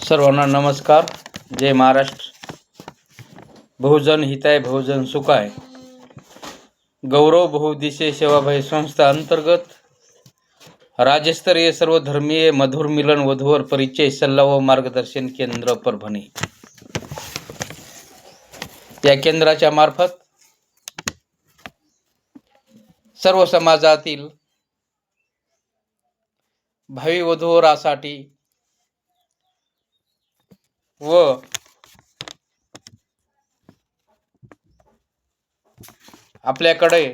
सर्वांना नमस्कार. जय महाराष्ट्र. बहुजन हिताय बहुजन सुखाय गौरव बहुउद्देशीय सेवाभावी संस्था अंतर्गत राज्यस्तरीय सर्वधर्मीय मधुर मिलन वधूवर परिचय सल्ला व मार्गदर्शन केंद्र परभणी या केंद्राच्या मार्फत सर्व समाजातील भावी वधूवरासाठी व आपल्याकडे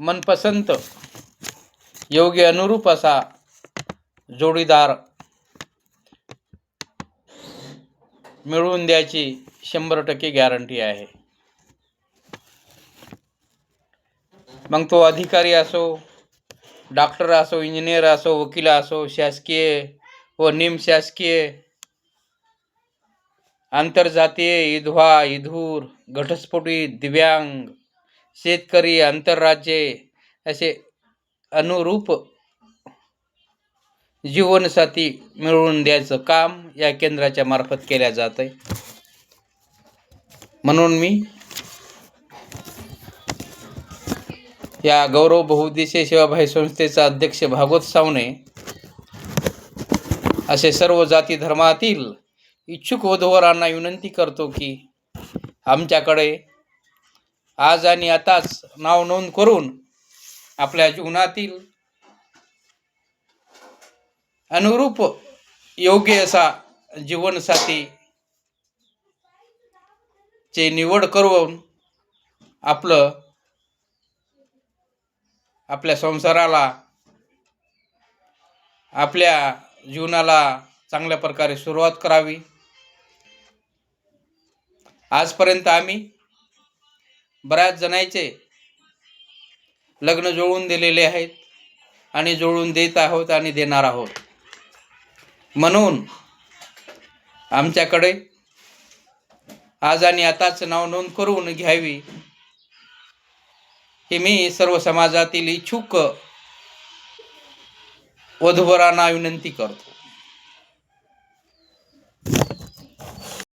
मनपसंत योग्य अनुरूप असा जोडीदार मिळवून द्यायची 100% गॅरंटी आहे. मग तो अधिकारी असो, डॉक्टर असो, इंजिनियर असो, वकील असो, शासकीय व निमशासकीय, आंतरजातीय, विधवा, विधूर, घटस्फोटी, दिव्यांग, शेतकरी, आंतरराज्य असे अनुरूप जीवनसाथी मिळवून द्यायचं काम या केंद्राच्या मार्फत केल्या जात आहे. म्हणून मी या गौरव बहुउद्देशीय सेवाभावी संस्थेचा अध्यक्ष भागवत सावणे असे सर्व जाती धर्मातील इच्छुक वधूवरांना विनंती करतो की आमच्याकडे आज आणि आताच नाव नोंद करून आपल्या जीवनातील अनुरूप योग्य असा जीवनसाथी चे निवड करून आपल्या संसाराला, आपल्या जीवनाला चांगल्या प्रकारे सुरुवात करावी. आजपर्यंत आम्ही बऱ्याच जणांचे लग्न जुळवून दिलेले आहेत आणि जुळवून देत आहोत आणि देणार आहोत. म्हणून आमच्याकडे आज आणि आताच नाव नोंद करून घ्यावी ही मी सर्व समाजातील इच्छुक वधूवरांना विनंती करतो.